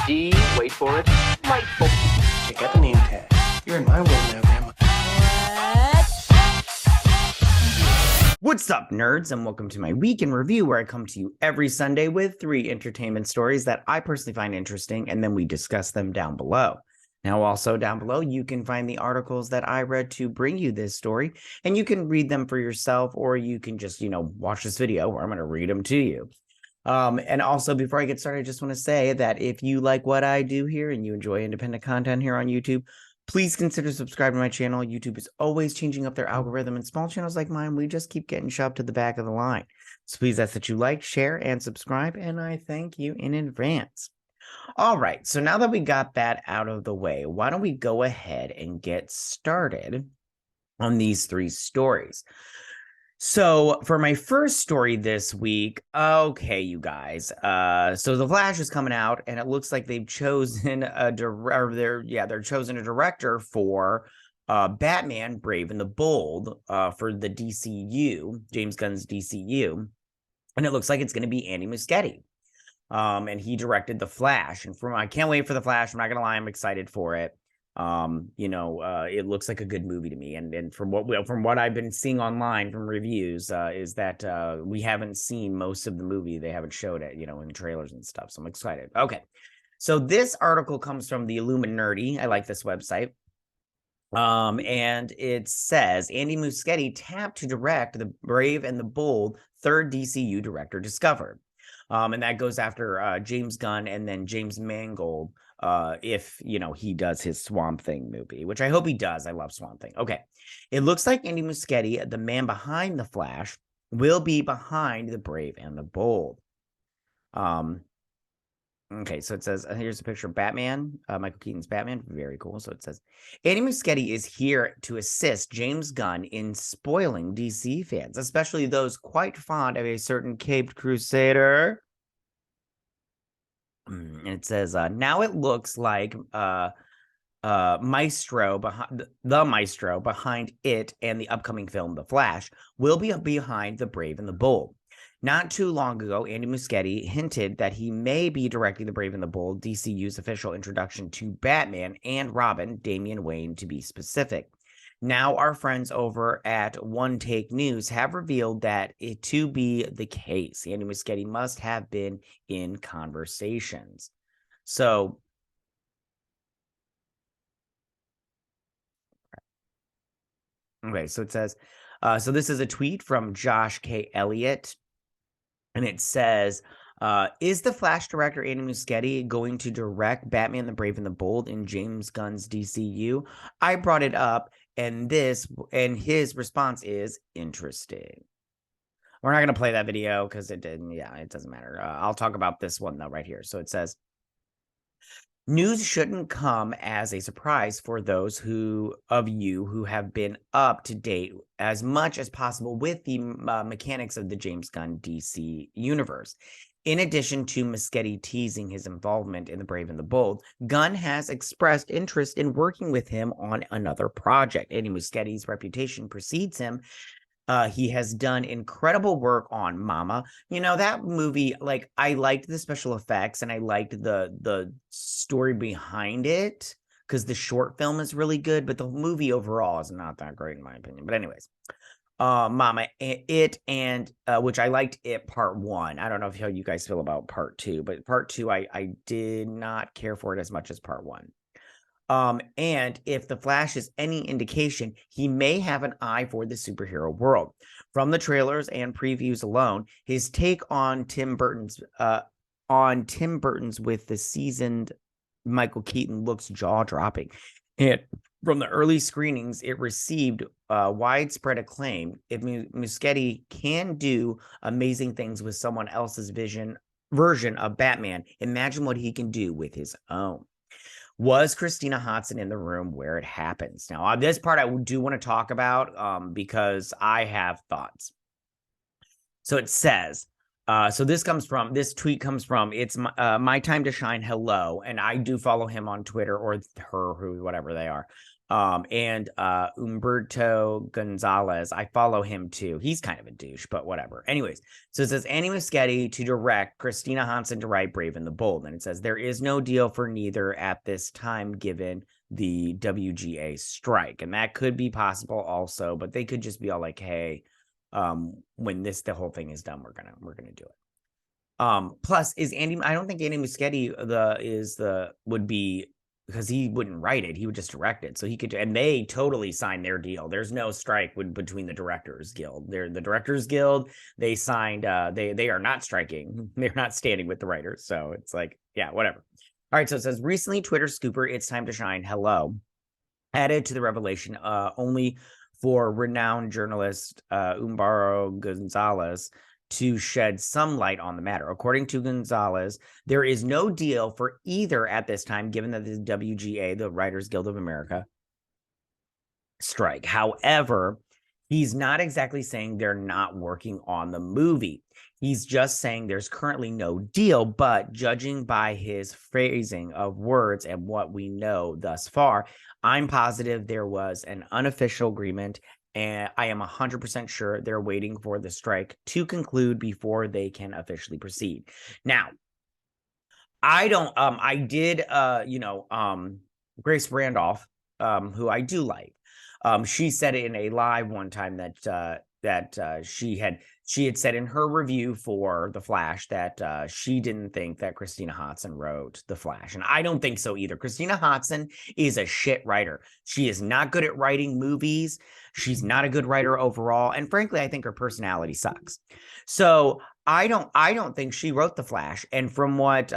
D, wait for it, Lightful. Check out the name tag. You're in my world now, Grandma. What's up, nerds, and welcome to my week in review, where I come to you every Sunday with 3 entertainment stories that I personally find interesting, and then we discuss them down below. Now, also down below, you can find the articles that I read to bring you this story, and you can read them for yourself, or you can just, watch this video where I'm going to read them to you. And also, before I get started, I just want to say that if you like what I do here and you enjoy independent content here on YouTube, please consider subscribing to my channel. YouTube is always changing up their algorithm, and small channels like mine, we just keep getting shoved to the back of the line. So please ask that you like, share, and subscribe, and I thank you in advance. All right, so now that we got that out of the way, why don't we go ahead and get started on these 3 stories. So for my first story this week, okay, you guys, so The Flash is coming out, and it looks like they've chosen they're chosen a director for Batman Brave and the Bold for the DCU, James Gunn's DCU, and it looks like it's going to be Andy Muschietti. And he directed The Flash, and I can't wait for The Flash. I'm not gonna lie, I'm excited for it. It looks like a good movie to me, and from what I've been seeing online from reviews, is that we haven't seen most of the movie. They haven't showed it, in trailers and stuff. So I'm excited. Okay, so this article comes from the Illuminati. I like this website. And it says Andy Muschietti tapped to direct the Brave and the Bold third DCU Director Discovered. And that goes after James Gunn and then James Mangold, if, he does his Swamp Thing movie, which I hope he does. I love Swamp Thing. Okay. It looks like Andy Muschietti, the man behind The Flash, will be behind the Brave and the Bold. Okay, so it says, here's a picture of Batman, Michael Keaton's Batman. Very cool. So it says, Andy Muschietti is here to assist James Gunn in spoiling DC fans, especially those quite fond of a certain caped crusader. And it says, now it looks like the maestro behind it and the upcoming film, The Flash, will be behind The Brave and the Bold. Not too long ago, Andy Muschietti hinted that he may be directing The Brave and the Bold, DCU's official introduction to Batman and Robin, Damian Wayne to be specific. Now our friends over at One Take News have revealed that it to be the case. Andy Muschietti must have been in conversations. So, okay, so it says, so this is a tweet from Josh K. Elliott. And it says, is the Flash director Andy Muschietti going to direct Batman the Brave and the Bold in James Gunn's DCU? I brought it up, and his response is interesting. We're not going to play that video because it doesn't matter. I'll talk about this one, though, right here. So it says, news shouldn't come as a surprise for those of you who have been up to date as much as possible with the mechanics of the James Gunn DC universe. In addition to Muschietti teasing his involvement in The Brave and the Bold, Gunn has expressed interest in working with him on another project. Andy Muschietti's reputation precedes him. He has done incredible work on Mama. That movie, I liked the special effects and I liked the story behind it because the short film is really good, but the movie overall is not that great in my opinion. But anyways, Mama, which I liked it part 1. I don't know how you guys feel about part 2, but part 2, I did not care for it as much as part 1. And if The Flash is any indication, he may have an eye for the superhero world. From the trailers and previews alone, his take on Tim Burton's with the seasoned Michael Keaton looks jaw-dropping. And from the early screenings, it received widespread acclaim. If Muschietti can do amazing things with someone else's version of Batman, imagine what he can do with his own. Was Christina Hodson in the room where it happens? Now, this part I do want to talk about because I have thoughts. So it says, so this tweet comes from, it's my time to shine. Hello. And I do follow him on Twitter or her, who, whatever they are. And Umberto Gonzalez. I follow him too. He's kind of a douche, but whatever. Anyways, so it says Andy Muschietti to direct, Christina Hansen to write Brave and the Bold. And it says there is no deal for neither at this time given the WGA strike. And that could be possible also, but they could just be all like, hey, when the whole thing is done, we're gonna do it. Plus is I don't think Andy Muschietti would be, because he wouldn't write it, he would just direct it. So he could, and they totally signed their deal. There's no strike between the Directors Guild. They're the Directors Guild. They signed, they are not striking. They're not standing with the writers. So it's like, yeah, whatever. All right. So it says recently Twitter scooper, It's Time to Shine. Hello. Added to the revelation, only for renowned journalist Umbaro Gonzalez to shed some light on the matter. According to Gonzalez, there is no deal for either at this time, given that the WGA, the Writers Guild of America, strike. However, he's not exactly saying they're not working on the movie. He's just saying there's currently no deal, but judging by his phrasing of words and what we know thus far, I'm positive there was an unofficial agreement, and I am 100% sure they're waiting for the strike to conclude before they can officially proceed. Now, I did, Grace Randolph, who I do like, she said in a live one time that she had said in her review for The Flash that she didn't think that Christina Hodson wrote The Flash. And I don't think so either. Christina Hodson is a shit writer. She is not good at writing movies. She's not a good writer overall. And frankly, I think her personality sucks. So I don't think she wrote The Flash. And from what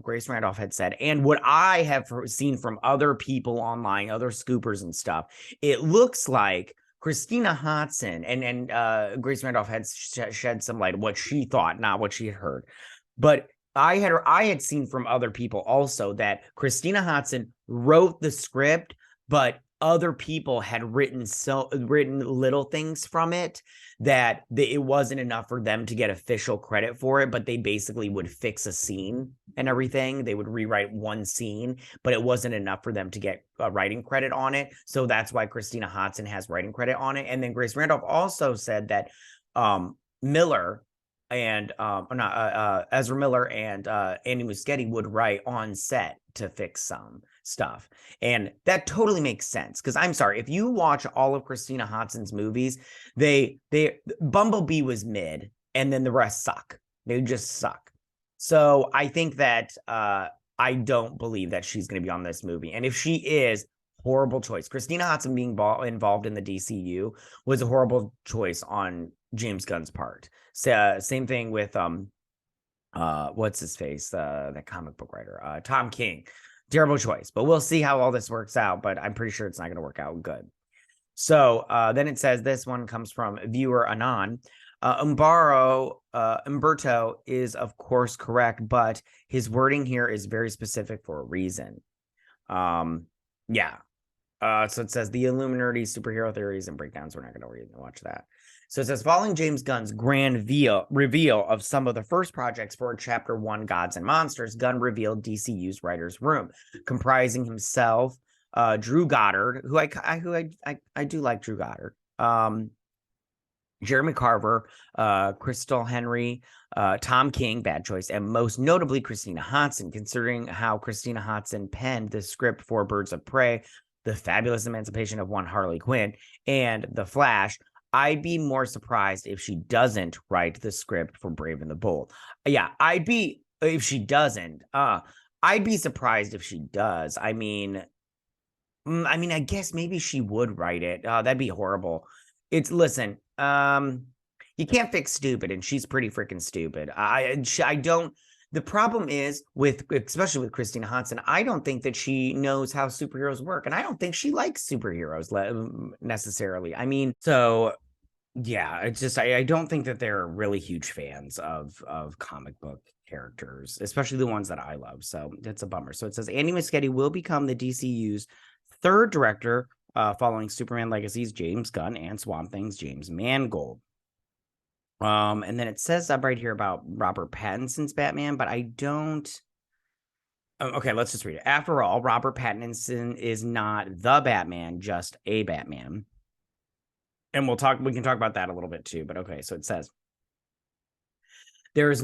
Grace Randolph had said, and what I have seen from other people online, other scoopers and stuff, it looks like Christina Hodson and Grace Randolph had shed some light on what she thought, not what she had heard. But I had seen from other people also that Christina Hodson wrote the script, but other people had written little things from it that it wasn't enough for them to get official credit for it, but they basically would fix a scene and everything. They would rewrite one scene, but it wasn't enough for them to get writing credit on it. So that's why Christina Hodson has writing credit on it. And then Grace Randolph also said that Miller and Ezra Miller and Andy Muschietti would write on set to fix some stuff. And that totally makes sense, because I'm sorry, if you watch all of Christina Hodson's movies, Bumblebee was mid and then the rest suck. They just suck. So I think that I don't believe that she's going to be on this movie. And if she is, horrible choice. Christina Hodson being involved in the DCU was a horrible choice on James Gunn's part. So, same thing with what's his face, that comic book writer, Tom King. Terrible choice, but we'll see how all this works out. But I'm pretty sure it's not going to work out good. So then it says this one comes from viewer Anon. Umberto is of course correct, but his wording here is very specific for a reason. Yeah. So it says the Illuminati superhero theories and breakdowns. We're not going to watch that. So it says, following James Gunn's grand reveal of some of the first projects for Chapter 1, Gods and Monsters, Gunn revealed DCU's writer's room, comprising himself, Drew Goddard, who I do like Drew Goddard, Jeremy Carver, Crystal Henry, Tom King, bad choice, and most notably Christina Hodson, considering how Christina Hodson penned the script for Birds of Prey, The Fabulous Emancipation of One Harley Quinn, and The Flash. I'd be more surprised if she doesn't write the script for Brave and the Bold. Yeah, if she doesn't. I'd be surprised if she does. I mean, I guess maybe she would write it. That'd be horrible. Listen, you can't fix stupid, and she's pretty freaking stupid. I don't. The problem is especially with Christina Hodson, I don't think that she knows how superheroes work, and I don't think she likes superheroes necessarily. I mean, so yeah, it's just I don't think that they're really huge fans of comic book characters, especially the ones that I love. So that's a bummer. So it says Andy Muschietti will become the DCU's third director, following Superman Legacy's James Gunn and Swamp Thing's James Mangold. And then it says up right here about Robert Pattinson's Batman, but I don't. Okay, let's just read it. After all, Robert Pattinson is not the Batman, just a Batman. And we can talk about that a little bit too, but okay, so it says there is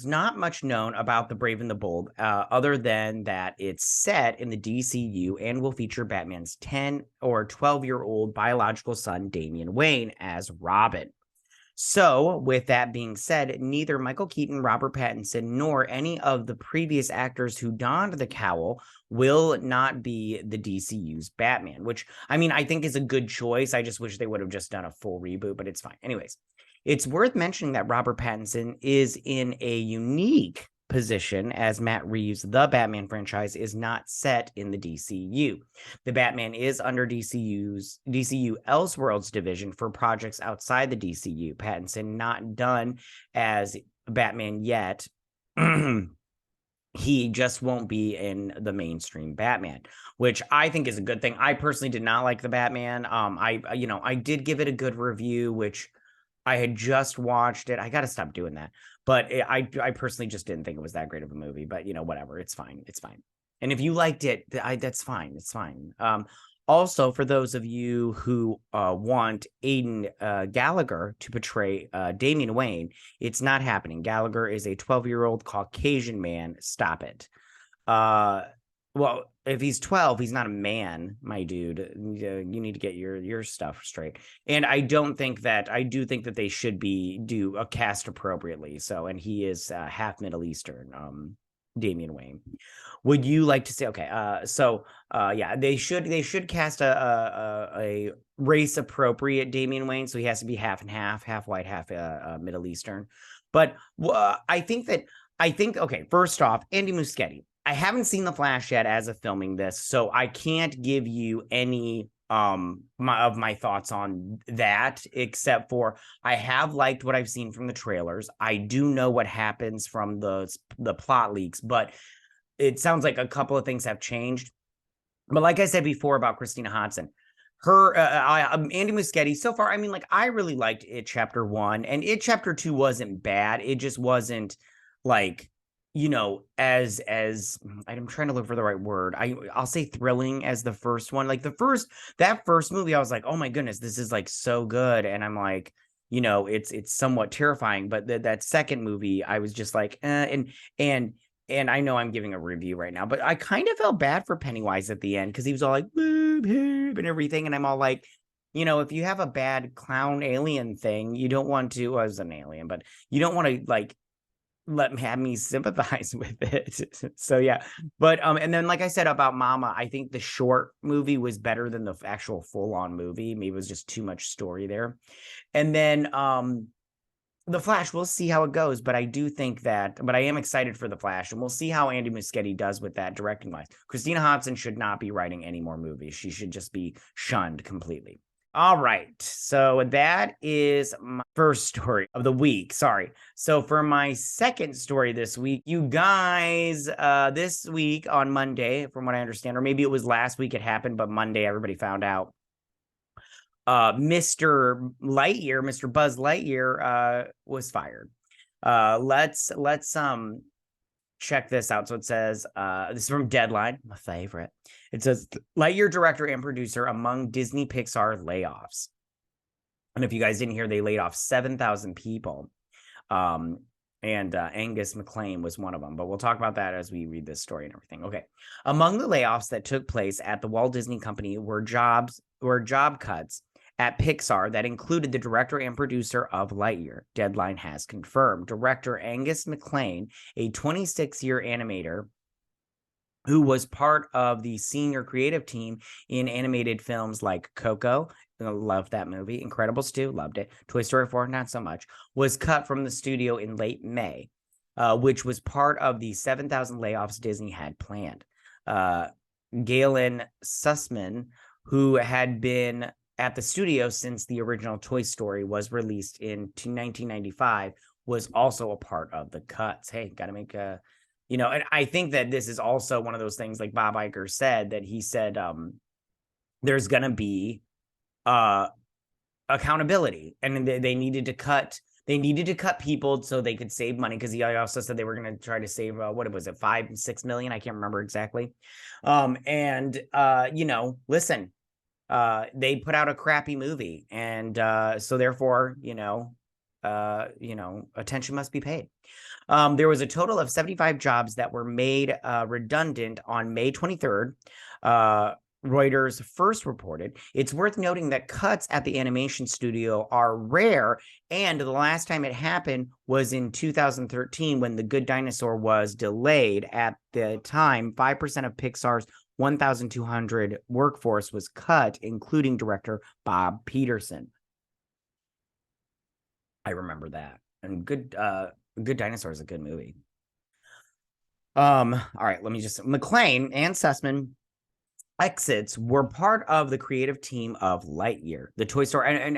not much known about The Brave and the Bold, other than that it's set in the DCU and will feature Batman's 10 or 12-year-old biological son, Damian Wayne, as Robin. So, with that being said, neither Michael Keaton, Robert Pattinson, nor any of the previous actors who donned the cowl will not be the DCU's Batman, which, I mean, I think is a good choice. I just wish they would have just done a full reboot, but it's fine. Anyways, it's worth mentioning that Robert Pattinson is in a unique position, as Matt Reeves' The Batman franchise is not set in the DCU. The Batman is under DCU Elseworlds division for projects outside the DCU. Pattinson not done as Batman yet. He just won't be in the mainstream Batman, which I think is a good thing. I personally did not like the Batman. I did give it a good review, which I had just watched it. I got to stop doing that. But I personally just didn't think it was that great of a movie. But, whatever. It's fine. It's fine. And if you liked it, that's fine. It's fine. Also, for those of you who want Aidan Gallagher to portray Damian Wayne, it's not happening. Gallagher is a 12-year-old Caucasian man. Stop it. Well, if he's 12, he's not a man, my dude. You need to get your stuff straight. And I do think that they should do a cast appropriately. So, and he is half Middle Eastern, Damian Wayne. Would you like to say, okay, yeah, they should cast a race appropriate Damian Wayne. So he has to be half and half white, half Middle Eastern. But I think, okay, first off, Andy Muschietti. I haven't seen The Flash yet as of filming this, so I can't give you any of my thoughts on that, except for I have liked what I've seen from the trailers. I do know what happens from the plot leaks, but it sounds like a couple of things have changed. But like I said before about Christina Hodson, Andy Muschietti, so far, I mean, like, I really liked It Chapter 1, and It Chapter 2 wasn't bad. It just wasn't like, as I'm trying to look for the right word. I'll say thrilling as the first one. Like that first movie, I was like, oh my goodness, this is like so good. And I'm like, it's somewhat terrifying. But that second movie, I was just like, and I know I'm giving a review right now, but I kind of felt bad for Pennywise at the end because he was all like, boop, boop, and everything. And I'm all like, if you have a bad clown alien thing, you don't want to, well, I was an alien, but you don't want to like, have me sympathize with it. So yeah, but and then like I said about Mama, I think the short movie was better than the actual full-on movie. Maybe it was just too much story there. And then The Flash, we'll see how it goes, but I am excited for The Flash, and we'll see how Andy Muschietti does with that directing wise. Christina Hodson should not be writing any more movies. She should just be shunned completely. All right, so that is my first story of the week. Sorry. So for my second story this week, you guys, this week on Monday, from what I understand, or maybe it was last week it happened, but Monday everybody found out, Mr. Buzz Lightyear, was fired. Let's check this out. So it says, this is from Deadline, my favorite. It says, Lightyear director and producer among Disney Pixar layoffs. And if you guys didn't hear, they laid off 7,000 people. And Angus McLean was one of them. But we'll talk about that as we read this story and everything. Okay. Among the layoffs that took place at the Walt Disney Company were job cuts at Pixar that included the director and producer of Lightyear. Deadline has confirmed. Director Angus McLean, a 26-year animator who was part of the senior creative team in animated films like Coco, loved that movie, Incredibles 2, loved it, Toy Story 4, not so much, was cut from the studio in late May, which was part of the 7,000 layoffs Disney had planned. Galen Sussman, who had been at the studio since the original Toy Story was released in 1995, was also a part of the cuts. Hey, got to make a, and I think that this is also one of those things, like Bob Iger said, that he said there's going to be accountability, and they needed to cut They needed to cut people so they could save money, because he also said they were going to try to save, what was it, 5-6 million? I can't remember exactly. Listen, they put out a crappy movie, and so therefore, attention must be paid. There was a total of 75 jobs that were made redundant on May 23rd. Reuters first reported. It's worth noting that cuts at the animation studio are rare, and the last time it happened was in 2013 when The Good Dinosaur was delayed. At the time, 5% of Pixar's 1,200 workforce was cut, including director Bob Peterson. I remember that. And Good Dinosaur is a good movie. All right, let me just... McLean and Sussman exits were part of the creative team of Lightyear, the Toy Story, and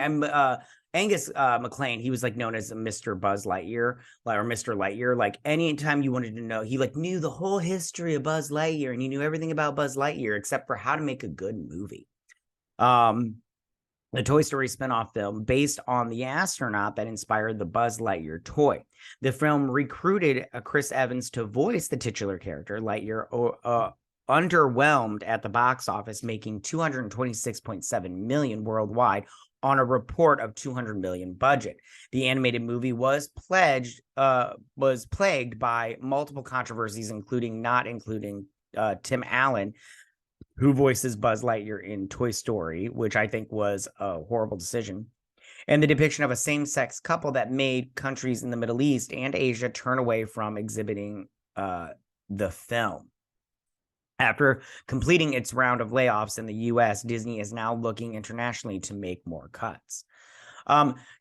Angus McLean, he was like known as Mr. Buzz Lightyear, or Mr. Lightyear. Like anytime you wanted to know, he like knew the whole history of Buzz Lightyear, and he knew everything about Buzz Lightyear except for how to make a good movie. The Toy Story spinoff film based on the astronaut that inspired the Buzz Lightyear toy. The film recruited Chris Evans to voice the titular character. Lightyear underwhelmed at the box office, making $226.7 million worldwide on a report of $200 million budget. The animated movie was plagued by multiple controversies, including Tim Allen, who voices Buzz Lightyear in Toy Story, which I think was a horrible decision, and the depiction of a same-sex couple that made countries in the Middle East and Asia turn away from exhibiting the film. After completing its round of layoffs in the U.S., Disney is now looking internationally to make more cuts.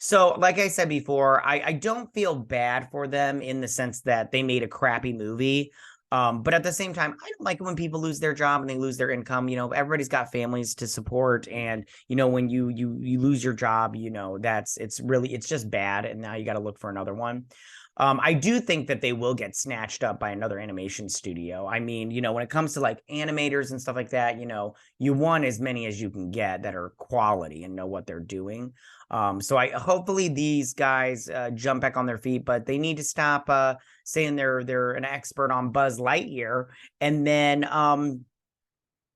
So like I said before, I don't feel bad for them in the sense that they made a crappy movie. But at the same time, I don't like it when people lose their job and they lose their income. Everybody's got families to support. And, when you lose your job, it's just bad. And now you got to look for another one. I do think that they will get snatched up by another animation studio. I mean, when it comes to like animators and stuff like that, you want as many as you can get that are quality and know what they're doing. So hopefully these guys jump back on their feet, but they need to stop saying they're an expert on Buzz Lightyear and then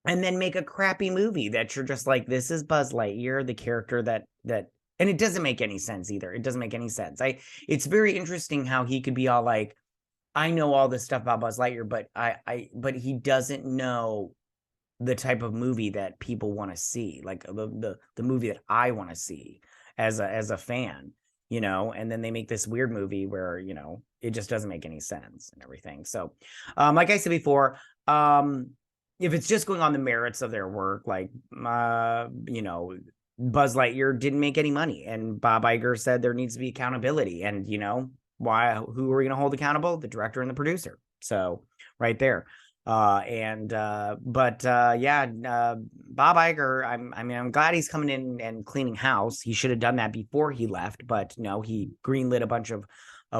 make a crappy movie that you're just like, this is Buzz Lightyear, the character that and it doesn't make any sense either. It doesn't make any sense. It's very interesting how he could be all like, I know all this stuff about Buzz Lightyear, but he doesn't know the type of movie that people want to see, like the movie that I want to see as a fan, and then they make this weird movie where, it just doesn't make any sense and everything. So, like I said before, if it's just going on the merits of their work, like, Buzz Lightyear didn't make any money, and Bob Iger said there needs to be accountability, and who are we going to hold accountable? The director and the producer. So right there. Bob Iger, I'm glad he's coming in and cleaning house. He should have done that before he left, but no, he greenlit a bunch of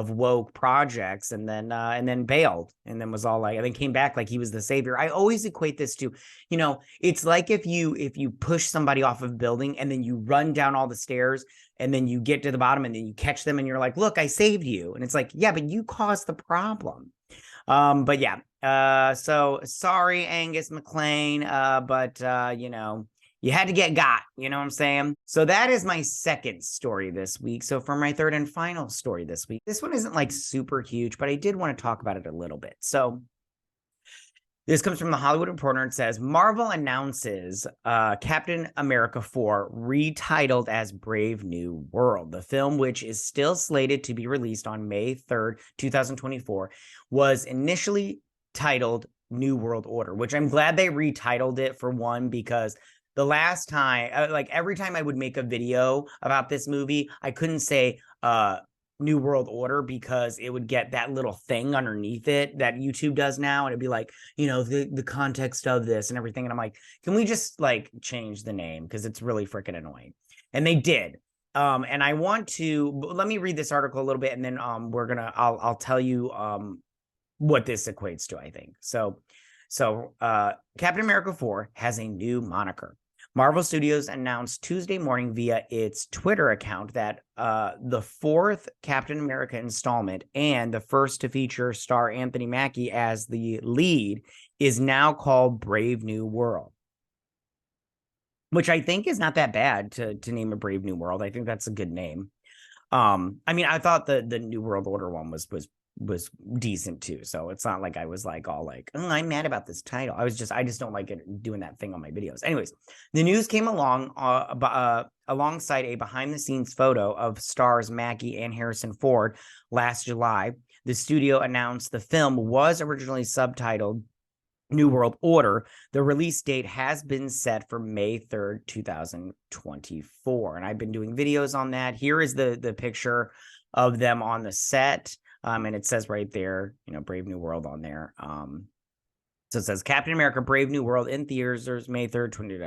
woke projects and then bailed, and then was all like, and then came back like he was the savior. I always equate this to, it's like if you push somebody off of a building and then you run down all the stairs and then you get to the bottom and then you catch them and you're like, look, I saved you. And it's like, yeah, but you caused the problem. So sorry, Angus McLean, but you had to get got, you know what I'm saying? So that is my second story this week. So for my third and final story this week, this one isn't like super huge, but I did want to talk about it a little bit. So this comes from the Hollywood Reporter. It says, Marvel announces Captain America 4 retitled as Brave New World. The film, which is still slated to be released on May 3rd, 2024, was initially titled New World Order, which I'm glad they retitled it, for one, because the last time, like every time I would make a video about this movie, I couldn't say New World Order because it would get that little thing underneath it that YouTube does now. And it'd be like, the context of this and everything. And I'm like, can we just like change the name? Because it's really freaking annoying. And they did. And I want to, let me read this article a little bit, and then I'll tell you what this equates to, I think. So Captain America 4 has a new moniker. Marvel Studios announced Tuesday morning via its Twitter account that the fourth Captain America installment and the first to feature star Anthony Mackie as the lead is now called Brave New World, which I think is not that bad to name a Brave New World. I think that's a good name. I mean, I thought the New World Order one was decent too. So it's not like I was like all like, oh, I'm mad about this title. I just don't like it doing that thing on my videos. Anyways, the news came along alongside a behind the scenes photo of stars Mackie and Harrison Ford last July. The studio announced the film was originally subtitled New World Order. The release date has been set for May 3rd, 2024. And I've been doing videos on that. Here is the picture of them on the set. And it says right there, Brave New World on there. So it says Captain America Brave New World in theaters May 3rd, 20.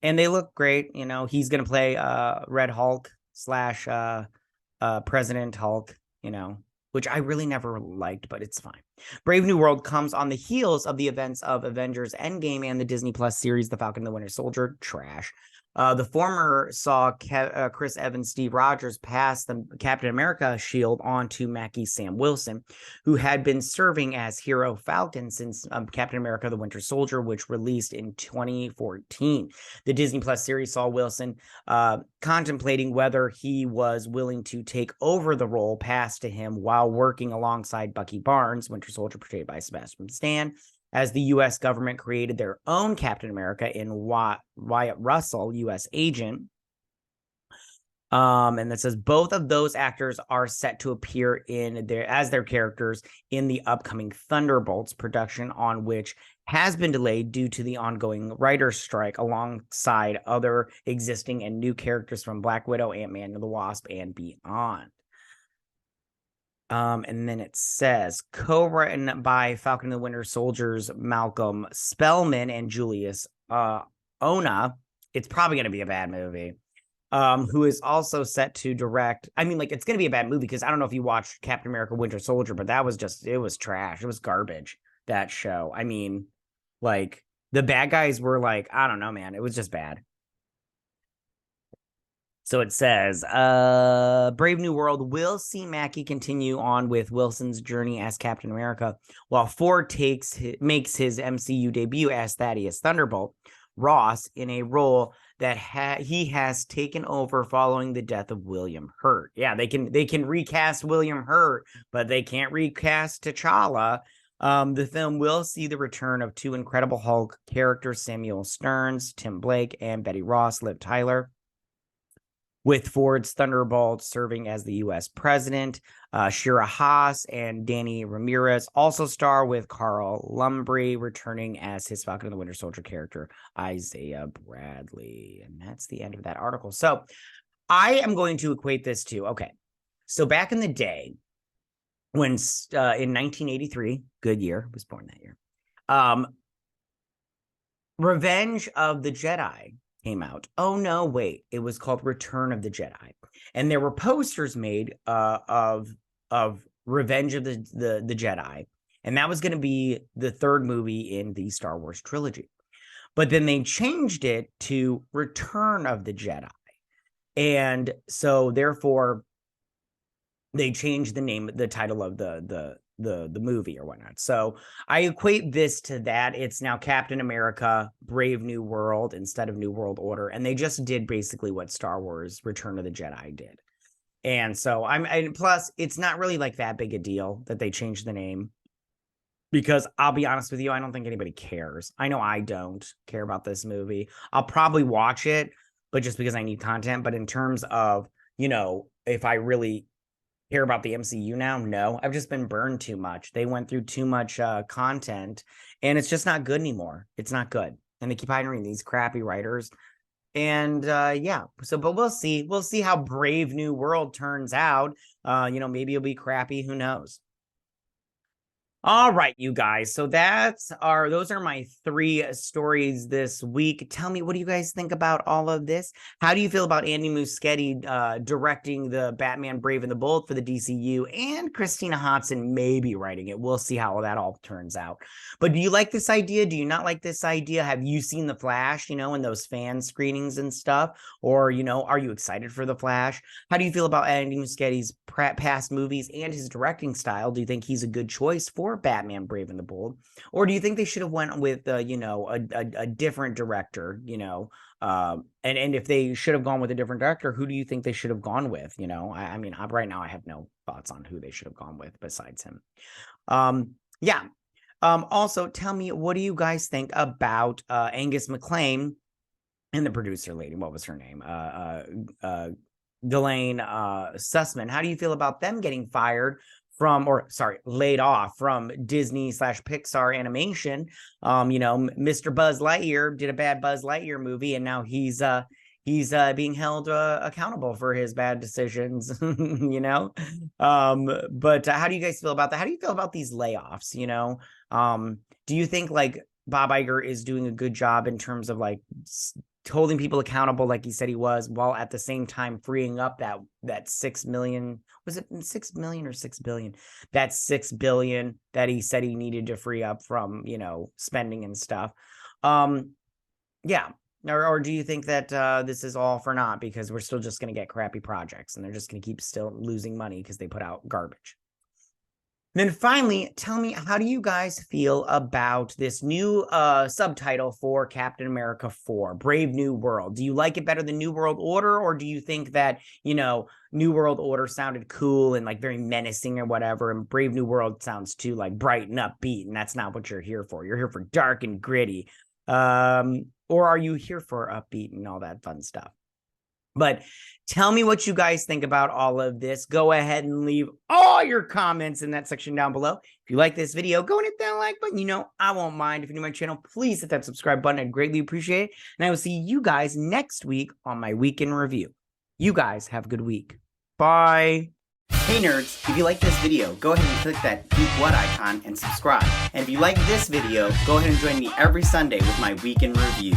And they look great. He's going to play Red Hulk / President Hulk, which I really never liked, but it's fine. Brave New World comes on the heels of the events of Avengers Endgame and the Disney Plus series The Falcon and the Winter Soldier. Trash. The former saw Chris Evans, Steve Rogers pass the Captain America shield on to Mackie Sam Wilson, who had been serving as Hero Falcon since Captain America the Winter Soldier, which released in 2014. The Disney Plus series saw Wilson contemplating whether he was willing to take over the role passed to him while working alongside Bucky Barnes, Winter Soldier portrayed by Sebastian Stan, as the U.S. government created their own Captain America in Wyatt Russell, U.S. agent. And that says both of those actors are set to appear as their characters in the upcoming Thunderbolts production, on which has been delayed due to the ongoing writer's strike, alongside other existing and new characters from Black Widow, Ant-Man and the Wasp, and beyond. And then it says co-written by Falcon and the Winter Soldier's Malcolm Spellman and Julius Ona. It's probably going to be a bad movie. Who is also set to direct. I mean, it's going to be a bad movie because I don't know if you watched Captain America Winter Soldier, but that was it was trash. It was garbage, that show. I mean, the bad guys were I don't know, man. It was just bad. So it says, Brave New World will see Mackie continue on with Wilson's journey as Captain America, while Ford makes his MCU debut as Thaddeus Thunderbolt Ross in a role that he has taken over following the death of William Hurt. Yeah, they can recast William Hurt, but they can't recast T'Challa. The film will see the return of two Incredible Hulk characters, Samuel Stearns, Tim Blake, and Betty Ross, Liv Tyler, with Ford's Thunderbolt serving as the U.S. president. Shira Haas and Danny Ramirez also star, with Carl Lumbly returning as his Falcon and the Winter Soldier character, Isaiah Bradley. And that's the end of that article. So I am going to equate this to, okay, so back in the day, when in 1983, good year, was born that year, Revenge of the Jedi came out. Oh no, wait, it was called Return of the Jedi, and there were posters made of Revenge of the Jedi, and that was going to be the third movie in the Star Wars trilogy. But then they changed it to Return of the Jedi, and so therefore they changed the title of the movie or whatnot. So I equate this to that. It's now Captain America Brave New World instead of New World Order, and they just did basically what Star Wars Return of the Jedi did. And so plus it's not really that big a deal that they changed the name, because I'll be honest with you, I don't think anybody cares. I know I don't care about this movie. I'll probably watch it, but just because I need content. But in terms of, if I really care about the MCU now, no, I've just been burned too much. They went through too much content, and it's just not good anymore. It's not good, and they keep hiring these crappy writers. And yeah, but we'll see how Brave New World turns out. Maybe it'll be crappy, who knows. All right, you guys. So those are my 3 stories this week. Tell me, what do you guys think about all of this? How do you feel about Andy Muschietti directing the Batman Brave and the Bold for the DCU and Christina Hodson maybe writing it? We'll see how that all turns out. But do you like this idea? Do you not like this idea? Have you seen The Flash, in those fan screenings and stuff? Or, are you excited for The Flash? How do you feel about Andy Muschietti's past movies and his directing style? Do you think he's a good choice for Batman Brave and the Bold, or do you think they should have went with a different director? And if they should have gone with a different director, who do you think they should have gone with? I mean, right now I have no thoughts on who they should have gone with besides him. Yeah. Also, tell me, what do you guys think about Angus MacLane and the producer lady? What was her name? Ghislaine Sussman. How do you feel about them getting laid off from Disney/Pixar animation? Mr. Buzz Lightyear did a bad Buzz Lightyear movie, and now he's being held accountable for his bad decisions. But how do you guys feel about that? How do you feel about these layoffs? Do you think like Bob Iger is doing a good job in terms of like holding people accountable like he said he was, while at the same time freeing up that 6 million, was it 6 million or 6 billion? That's 6 billion that he said he needed to free up from, spending and stuff. Yeah. Or do you think that this is all for naught because we're still just going to get crappy projects and they're just going to keep still losing money because they put out garbage? Then finally, tell me, how do you guys feel about this new subtitle for Captain America 4, Brave New World? Do you like it better than New World Order, or do you think that, New World Order sounded cool and like very menacing or whatever, and Brave New World sounds too like bright and upbeat, and that's not what you're here for. You're here for dark and gritty. Or are you here for upbeat and all that fun stuff? But tell me what you guys think about all of this. Go ahead and leave all your comments in that section down below. If you like this video, go and hit that like button. I won't mind. If you're new to my channel, please hit that subscribe button. I'd greatly appreciate it. And I will see you guys next week on my weekend review. You guys have a good week. Bye. Hey nerds, if you like this video, go ahead and click that Geek What icon and subscribe. And if you like this video, go ahead and join me every Sunday with my weekend review.